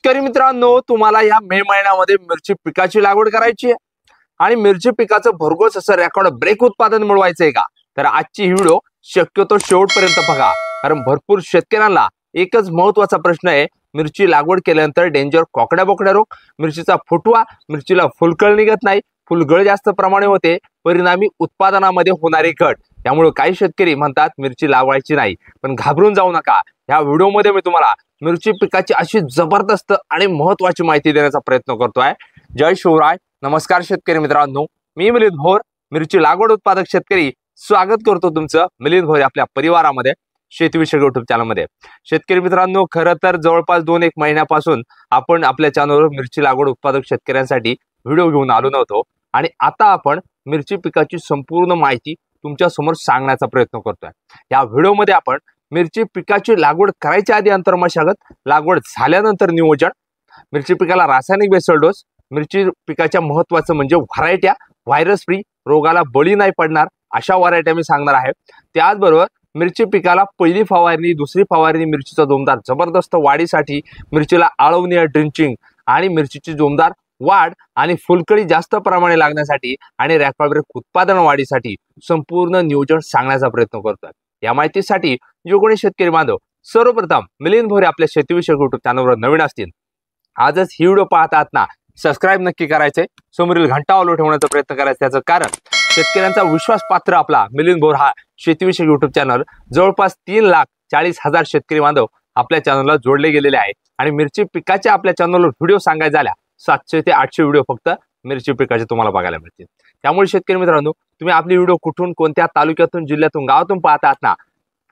शेतकरी मित्रांनो, तुम्हाला या मे महिन्यामध्ये मिरची पिकाची लागवड करायची आहे आणि मिरची पिकाचं भरघोस असं रेकॉर्ड ब्रेक उत्पादन मिळवायचंय का? तर आजची ही व्हिडिओ शक्यतो शेवटपर्यंत बघा, कारण भरपूर शेतकऱ्यांना एकच महत्त्वाचा प्रश्न आहे, मिरची लागवड केल्यानंतर डेंजर कोकड्या बोकड्या रोग, मिरचीचा फुटवा, मिरचीला फुलकळ निघत नाही, फुलगळ जास्त प्रमाणे होते, परिणामी उत्पादनामध्ये होणारी घट। त्यामुळे काही शेतकरी म्हणतात मिरची लावायची नाही, पण घाबरून जाऊ नका। या व्हिडिओमध्ये मी तुम्हाला मिरची पिकाची अशी जबरदस्त आणि महत्त्वाची माहिती देण्याचा प्रयत्न करतोय। जय शिवराय, नमस्कार शेतकरी मित्रांनो, मी मिलिंद भोर, मिरची लागवड उत्पादक शेतकरी, स्वागत करतो तुमचं मिलिंद भोर आपल्या परिवारामध्ये, शेतीविषयक युट्यूब चॅनलमध्ये। शेतकरी मित्रांनो, खरं तर जवळपास 2-1 महिन्यापासून आपण आपल्या चॅनलवर मिरची लागवड उत्पादक शेतकऱ्यांसाठी व्हिडिओ घेऊन आलो नव्हतो आणि आता आपण मिरची पिकाची संपूर्ण माहिती तुमच्या समोर सांगण्याचा प्रयत्न करतोय। या व्हिडिओमध्ये आपण मिरची पिकाची लागवड करायच्या आधी अंतर्मशागत, लागवड झाल्यानंतर नियोजन, मिरची पिकाला रासायनिक बेसल डोस, मिरची पिकाच्या महत्त्वाचं म्हणजे व्हरायट्या, व्हायरस फ्री, रोगाला बळी नाही पडणार अशा व्हरायट्या मी सांगणार आहे। त्याचबरोबर मिरची पिकाला पहिली फवारणी, दुसरी फवारणी, मिरचीचा जोमदार जबरदस्त वाढीसाठी, मिरचीला आळवणी ड्रिंचिंग आणि मिरचीची जोमदार वाढ आणि फुलकळी जास्त प्रमाणे लागण्यासाठी आणि रेकॉर्ड ब्रेक उत्पादन वाढीसाठी संपूर्ण नियोजन सांगण्याचा प्रयत्न करतोय। या माहितीसाठी जो कोणी शेतकरी बांधव सर्वप्रथम मिलिंद भोरे आपल्या शेतीविषयक युट्यूब चॅनलवर नवीन असतील, आजच ही व्हिडिओ पाहत आहात ना, सबस्क्राईब नक्की करायचे, समोरील घंटा ऑल ठेवण्याचा प्रयत्न करायचा। त्याचं कारण शेतकऱ्यांचा विश्वासपात्र आपला मिलिंद भोर हा शेतीविषयक युट्यूब चॅनल जवळपास 3,40,000 शेतकरी बांधव आपल्या चॅनलला जोडले गेलेले आहे आणि मिरची पिकाच्या आपल्या चॅनलवर व्हिडिओ सांगायला झाल्या 700 ते 800 व्हिडिओ फक्त मिरची पिकाचे तुम्हाला बघायला मिळतील। त्यामुळे शेतकरी मित्रांनो, तुम्ही आपली व्हिडिओ कुठून, कोणत्या तालुक्यातून, जिल्ह्यातून, गावातून पाहत आहात ना,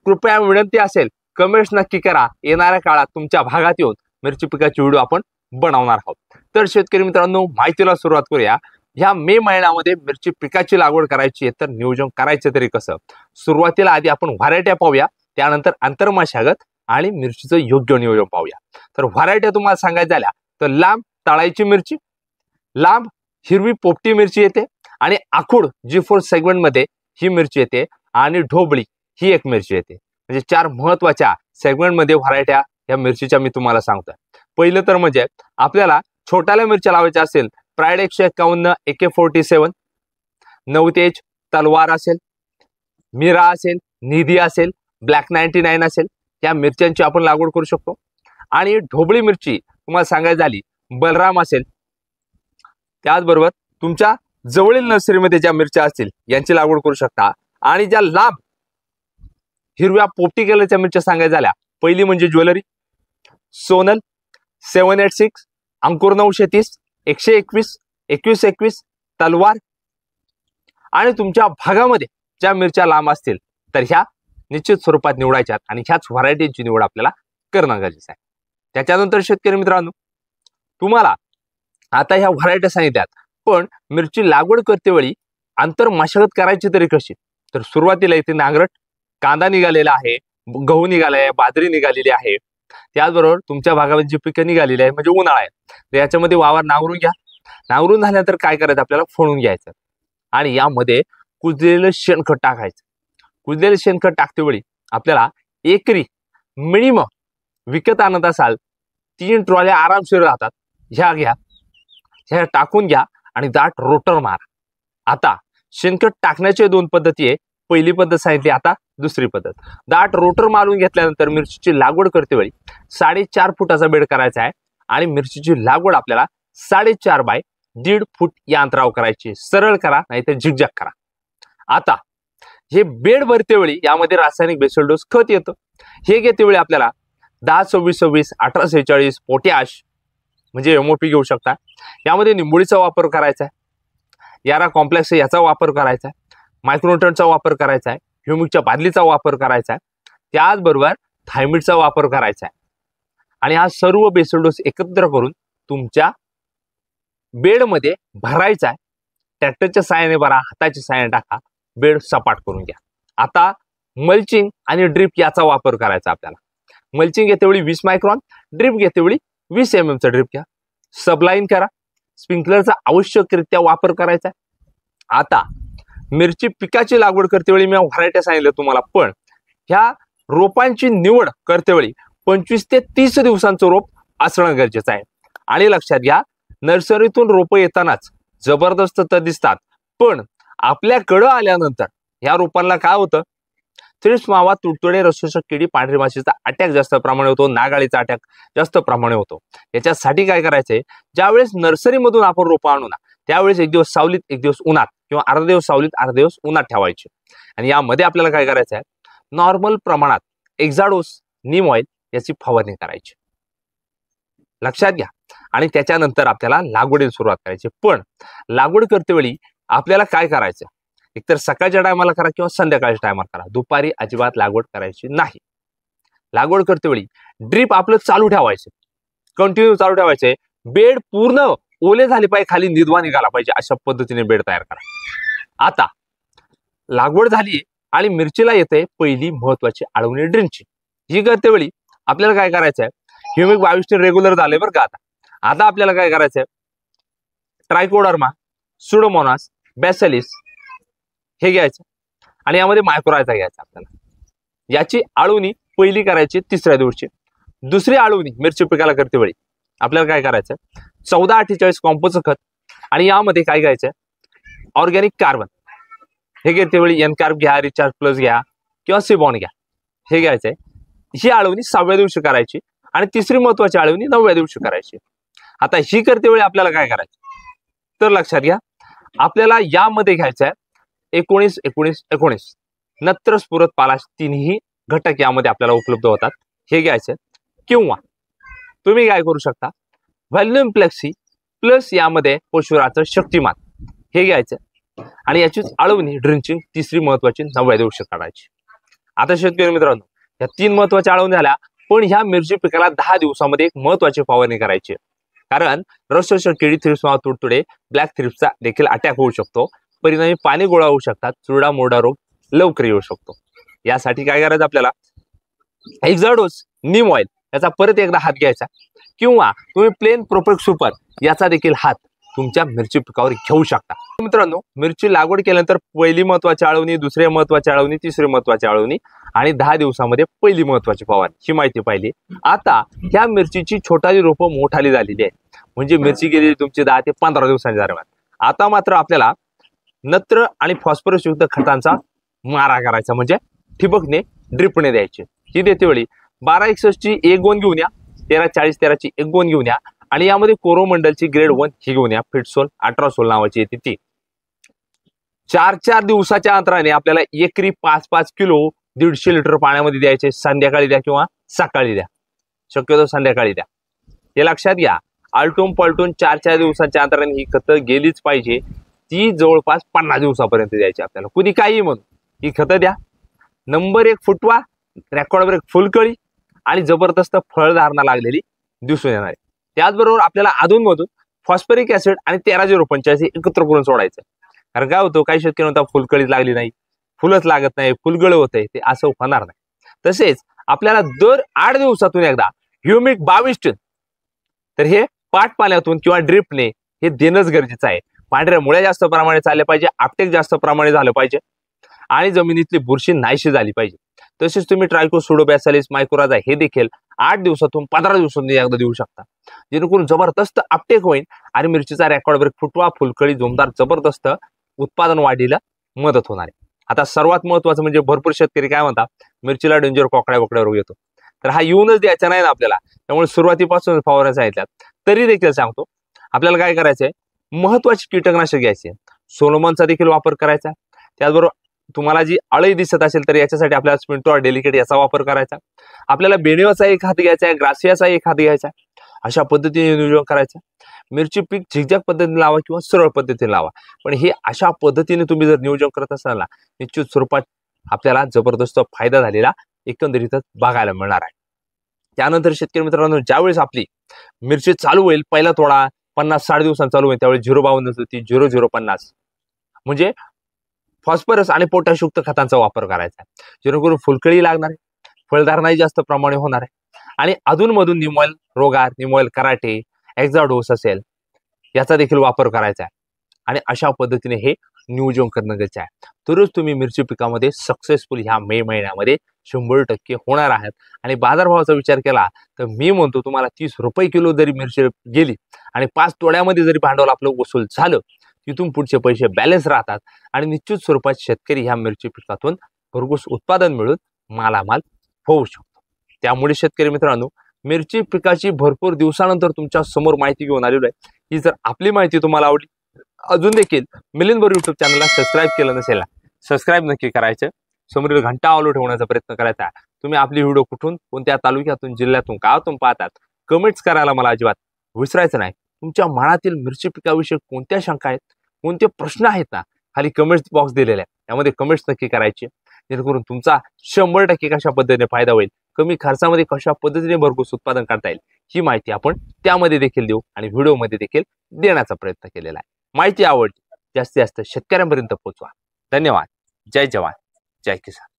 कृपया विनंती असेल कमेंट्स नक्की करा। येणाऱ्या काळात तुमच्या भागात येऊन मिरची पिकाची व्हिडिओ आपण बनवणार आहोत। तर शेतकरी मित्रांनो, माहितीला सुरुवात करूया। ह्या मे महिन्यामध्ये मिरची पिकाची लागवड करायची आहे, तर नियोजन करायचं तरी कसं? सुरुवातीला आधी आपण व्हरायट्या पाहूया, त्यानंतर आंतरमशागत आणि मिरचीचं योग्य नियोजन पाहूया। तर व्हरायट्या तुम्हाला सांगायचं झाल्या तर लांब तळायची मिरची, लांब हिरवी पोपटी मिरची येते आणि आखूड G4 सेगमेंट मध्ये ही मिरची येते आणि ढोबळी ही एक मिरची येते। म्हणजे 4 महत्त्वाच्या सेगमेंट मध्ये व्हरायट्या या मिरचीच्या मी तुम्हाला सांगतोय। पहिलं तर म्हणजे आपल्याला छोट्याला मिरच्या लावायच्या असेल, प्राईड 151, AK47, नवतेज, तलवार असेल, मीरा असेल, निधी असेल, ब्लॅक 99 असेल, या मिरच्यांची आपण लागवड करू शकतो। आणि ढोबळी मिरची तुम्हाला सांगायची झाली बलराम असेल, त्याचबरोबर तुमच्या जवळील नर्सरीमध्ये ज्या मिरच्या असतील यांची लागवड करू शकता। आणि ज्या लांब हिरव्या पोपटी कलरच्या मिरच्या सांगायच्या झाल्या, पहिली म्हणजे ज्वेलरी, सोनल, 786, अंकुर 930, 121, 2121, तलवार। आणि तुमच्या भागामध्ये ज्या मिरच्या लांब असतील तर ह्या निश्चित स्वरूपात निवडायच्यात आणि ह्याच व्हरायटीची निवड आपल्याला करणं गरजेचं आहे। त्याच्यानंतर शेतकरी मित्रांनो, तुम्हाला आता ह्या व्हरायट्या सांगितल्यात, पण मिरची लागवड करते वेळी आंतर मशागत करायची तरी कशी? तर सुरुवातीला इथे नांगरट, कांदा निघालेला आहे, गहू निघाला आहे, बाजरी निघालेली आहे, त्याचबरोबर तुमच्या भागामध्ये जी पिकं निघालेली आहे म्हणजे उन्हाळा आहे, तर याच्यामध्ये वावर नांगरून घ्या। नांगरून झाल्यानंतर काय करायचं, आपल्याला फोडून घ्यायचं आणि यामध्ये कुजलेलं शेणखत टाकायचं। कुजलेलं शेणखत टाकते वेळी आपल्याला एकरी मिनिमम विकत आणत असाल 3 ट्रॉल्या आरामशीर राहतात, ह्या घ्या, ह्या टाकून घ्या आणि दाट रोटर मारा। आता शेणखत टाकण्याच्या 2 पद्धती आहे, पहिली पद्धत सांगितली, आता दुसरी पद्धत। दाट रोटर मारून घेतल्यानंतर मिरचीची लागवड करते वेळी 4.5 फुटाचा बेड करायचा आहे आणि मिरचीची लागवड आपल्याला 4.5 बाय 1.5 फूट या अंतरावर करायची। सरळ करा नाहीतर झिगझॅग करा। आता हे बेड भरते वेळी यामध्ये रासायनिक बेसल डोस खत येतं, हे घेते वेळी आपल्याला 10-26-26, 18-46 पोटॅश म्हणजे MOP घेऊ शकता। यामध्ये निंबोळीचा वापर करायचा आहे, यारा कॉम्प्लेक्स याचा वापर करायचा आहे, मायक्रोन्यूट्रनचा वापर करायचा आहे, ह्युमिकच्या बादलीचा वापर करायचा आहे, त्याचबरोबर थायमिडचा वापर करायचा आहे। आणि हा सर्व बेसल डोस एकत्र करून तुमच्या बेडमध्ये भरायचा आहे। ट्रॅक्टरच्या साहाय्याने भरा, हाताच्या साहाय्याने टाका, बेड सपाट करून घ्या। आता मल्चिंग आणि ड्रिप याचा वापर करायचा आपल्याला। मल्चिंग घेते वेळी 20 मायक्रॉन, ड्रिप घेते वेळी 20 mm चा ड्रिप घ्या, सबलाईन करा, स्प्रिंकलरचा आवश्यकरित्या वापर करायचा आहे। आता मिरची पिकाची लागवड करते वेळी मी व्हरायट्या सांगितलं तुम्हाला, पण ह्या रोपांची निवड करते वेळी 25 ते 30 दिवसांचं रोप असणं गरजेचं आहे. आणि लक्षात घ्या, नर्सरीतून रोपं येतानाच जबरदस्त तर दिसतात, पण आपल्याकडं आल्यानंतर ह्या रोपांना काय होतं, थ्रिप्स मावा, तुडतुडे, रसशोषक किडी, पांढरी माशीचा अटॅक जास्त प्रमाणे होतो, नागाळीचा अटॅक जास्त प्रमाणे होतो. याच्यासाठी काय करायचंय, ज्यावेळेस नर्सरीमधून आपण रोपं आणू ना, त्यावेळेस एक दिवस सावलीत एक दिवस उन्हात किंवा अर्धा दिवस सावलीत अर्धा दिवस उन्हात ठेवायचे. आणि यामध्ये आपल्याला काय करायचं आहे, नॉर्मल प्रमाणात एक्झाडोस, नीम ऑइल याची फवारणी करायची. लक्षात घ्या. आणि त्याच्यानंतर आपल्याला लागवडीला सुरुवात करायची. पण लागवड करतेवेळी आपल्याला काय करायचं, एकतर सकाळच्या टायमाला करा किंवा संध्याकाळच्या टायमाला करा, दुपारी अजिबात लागवड करायची नाही. लागवड करतेवेळी ड्रीप आपलं चालू ठेवायचं, कंटिन्यू चालू ठेवायचंय. बेड पूर्ण ओले झाले पाहिजे, खाली निधवा निघाला पाहिजे, अशा पद्धतीने बेड तयार करा. आता लागवड झाली आणि मिरचीला येते पहिली महत्वाची आळवणी ड्रिंकची. ही करतेवेळी आपल्याला काय करायचंय, ह्युमिक 22 रेग्युलर झाले बरं का. आता आपल्याला काय करायचंय, ट्रायकोडर्मा, सुडोमोनास, बॅसिलिस हे घ्यायचं आणि यामध्ये मायक्रोरायझा घ्यायचा. आपल्याला याची आळवणी पहिली करायची तिसऱ्या दिवशी. दुसरी आळवणी मिरची पिकाला करते वेळी आपल्याला काय करायचं, 1448 कॉम्पोस्ट खत आणि यामध्ये काय घ्यायचं, ऑर्गॅनिक कार्बन हे घेते वेळी एन कार्ब घ्या, रिचार्ज प्लस घ्या किंवा सिबॉन घ्या, हे घ्यायचंय. ही आळवणी 6व्या दिवशी करायची आणि तिसरी महत्वाची आळवणी 9व्या दिवशी करायची. आता ही करते वेळी आपल्याला काय करायचं, तर लक्षात घ्या, आपल्याला यामध्ये घ्यायचं आहे 19-19-19 नत्र, स्फुरद, पालाश तिन्ही घटक यामध्ये आपल्याला उपलब्ध होतात, हे घ्यायचं. किंवा तुम्ही काय करू शकता, व्हॅल्युम फ्लेक्सी प्लस यामध्ये पोषुराचं शक्तिमान हे घ्यायचं आणि याची आळवणी ड्रिंचिंग तिसरी महत्वाची 9व्या दिवशी काढायची. आता शेतकरी मित्रांनो, या 3 महत्वाच्या आळवणी झाल्या, पण ह्या मिरची पिकाला 10 दिवसामध्ये एक महत्वाची फवारणी करायची, कारण रसशोषक किडी, थ्रिप्स मावा, तुडतुडे, ब्लॅक थ्रिप्सचा देखील अटॅक होऊ शकतो. परिणामी पाणी गोळा होऊ शकतात, चुरडा मोरडा रोग लवकर येऊ शकतो. यासाठी काय करायचं, आपल्याला एक्झाडोस, नीम ऑइल याचा परत एकदा हात घ्यायचा किंवा तुम्ही प्लेन प्रोपेक्ट सुपर याचा देखील हात तुमच्या मिरची पिकावर घेऊ शकता. मित्रांनो, मिरची लागवड केल्यानंतर पहिली महत्वाची आळवणी, दुसरी महत्वाची आळवणी, तिसरी महत्वाची आळवणी आणि 10 दिवसामध्ये पहिली महत्वाची फवारणी, ही माहिती पाहिली. आता ह्या मिरचीची छोटाली रोपं मोठाली झालेली आहे, म्हणजे मिरची गेलेली तुमची 10 ते 15 दिवसांच्या दरम्यान. आता मात्र आपल्याला नत्र आणि फॉस्फरस युक्त खतांचा मारा करायचा, म्हणजे ठिबकने, ड्रिपने द्यायचे. ही देते वेळी 1261 ची 1 गोण घेऊन या, 1340-13 ची 1 गोण घेऊन या आणि यामध्ये कोरोमंडलची ग्रेड 1 ही घेऊन या, फिटसोल 18 नावाची येते ती. 4-4 दिवसाच्या अंतराने आपल्याला एकरी 5-5 किलो 150 लिटर पाण्यामध्ये द्यायचे. संध्याकाळी द्या किंवा सकाळी द्या, शक्यतो संध्याकाळी द्या. हे लक्षात घ्या, आलटून पलटून 4-4 दिवसाच्या अंतराने ही खतं गेलीच पाहिजे. ती जवळपास 50 दिवसापर्यंत द्यायची आपल्याला. कुणी काही म्हणून ही खतं द्या. नंबर 1 फुटवा, रेकॉर्ड ब्रेक फुलकळी आणि जबरदस्त फळधारणा लागलेली दिसून येणार आहे. त्याचबरोबर आपल्याला अधूनमधून फॉस्फरिक ऍसिड आणि 13-0-85 एकत्र करून सोडायचं. कारण काय होतं, काही शेतकरी म्हणतात फुलकळी लागली नाही, फुलच लागत नाही, फुलगळ होत आहे, ते असं होणार नाही. तसेच आपल्याला दर 8 दिवसातून एकदा ह्युमिक 22 टन तर हे पाट पाण्यातून किंवा ड्रिपने हे देणंच गरजेचं आहे. पांढऱ्या मुळ्या जास्त प्रमाणे चालल्या पाहिजे, आपटेक जास्त प्रमाणे झालं पाहिजे आणि जमिनीतली बुरशी नाहीशी झाली पाहिजे. तसेच तुम्ही ट्रायको, सुडोबॅसिलिस, मायक्रोरायझा हे देखील 8 दिवसातून 15 दिवसातून एकदा देऊ शकता, जेणेकरून जबरदस्त अपटेक होईल आणि मिरचीचा रेकॉर्ड ब्रेक फुटवा, फुलकळी, जोमदार जबरदस्त उत्पादन वाढीला मदत होणार आहे. आता सर्वात महत्वाचं म्हणजे भरपूर शेतकरी काय म्हणतात, मिरचीला डेंजर कोकड्या रोग येतो, तर हा येऊनच द्यायचा नाही ना आपल्याला. त्यामुळे सुरुवातीपासून फवारण्या सांगितल्यात, तरी देखील सांगतो आपल्याला काय करायचंय, महत्वाची कीटकनाशक घ्यायची, सोलोमनचा देखील वापर करायचा. त्याचबरोबर तुम्हाला जी अळी दिसत असेल तर याच्यासाठी आपल्याला स्पिंटोर डेलिकेट याचा वापर करायचा. आपल्याला बेनिवाचा एक हात घ्यायचा आहे, ग्रासियाचा एक हात घ्यायचा. अशा पद्धतीने नियोजन करायचं. मिरची पीक झिगझॅग पद्धतीने लावा किंवा सरळ पद्धतीने लावा, पण हे अशा पद्धतीने तुम्ही जर नियोजन करत असाल ना, निश्चित स्वरूपात आपल्याला जबरदस्त फायदा झालेला एकंदरीतच बघायला मिळणार आहे. त्यानंतर शेतकरी मित्रांनो, ज्यावेळेस आपली मिरची चालू होईल, पहिला तोडा 50-60 दिवसांनी चालू होईल, त्यावेळी 052 होती 0050 म्हणजे फॉस्फरस आणि पोटॅशयुक्त खतांचा वापर करायचा, जेणेकरून फुलकळी लागणार आहे, फळधारणाही जास्त प्रमाणे होणार आहे आणि अधूनमधून निमॉइल रोगार, निमॉइल कराटे, एक्झाडोस असेल याचा देखील वापर करायचा आहे. आणि अशा पद्धतीने हे नियोजन करणं गरजेचं आहे, तरच तुम्ही मिरची पिकामध्ये सक्सेसफुल ह्या मे महिन्यामध्ये 100% होणार आहेत. आणि बाजारभावाचा विचार केला तर मी म्हणतो तुम्हाला 30 रुपये किलो जरी मिरची गेली आणि 5 तोड्यामध्ये जरी भांडवल आपलं वसूल झालं, तिथून पुढचे पैसे बॅलन्स राहतात आणि निश्चित स्वरूपात शेतकरी ह्या मिरची पिकातून भरघोस उत्पादन मिळून मालामाल होऊ शकतो. त्यामुळे शेतकरी मित्रांनो, मिरची पिकाची भरपूर दिवसानंतर तुमच्या समोर माहिती घेऊन आलेलो आहे. ही जर आपली माहिती तुम्हाला आवडली, अजून देखील मिलिंद बोर युट्यूब चॅनलला सबस्क्राईब केलं नसेल सबस्क्राईब नक्की करायचं. समोरील घंटा ऑलो ठेवण्याचा प्रयत्न करायचा. तुम्ही आपली व्हिडिओ कुठून, कोणत्या तालुक्यातून, जिल्ह्यातून, गावातून पाहतात, कमेंट्स करायला मला अजिबात विसरायचं नाही. तुमच्या मनातील मिरची पिकाविषयी कोणत्या शंका आहेत, कोणते प्रश्न आहेत ना, खाली कमेंट्स बॉक्स दिलेला आहे, त्यामध्ये कमेंट्स नक्की करायचे, जेणेकरून तुमचा 100% कशा पद्धतीने फायदा होईल, कमी खर्चामध्ये कशा पद्धतीने भरघोस उत्पादन करता येईल, ही माहिती आपण त्यामध्ये देखील देऊ आणि व्हिडिओमध्ये देखील देण्याचा प्रयत्न केलेला आहे. माहिती आवडली जास्तीत जास्त शेतकऱ्यांपर्यंत पोहोचवा. धन्यवाद. जय जवान, जय किसान.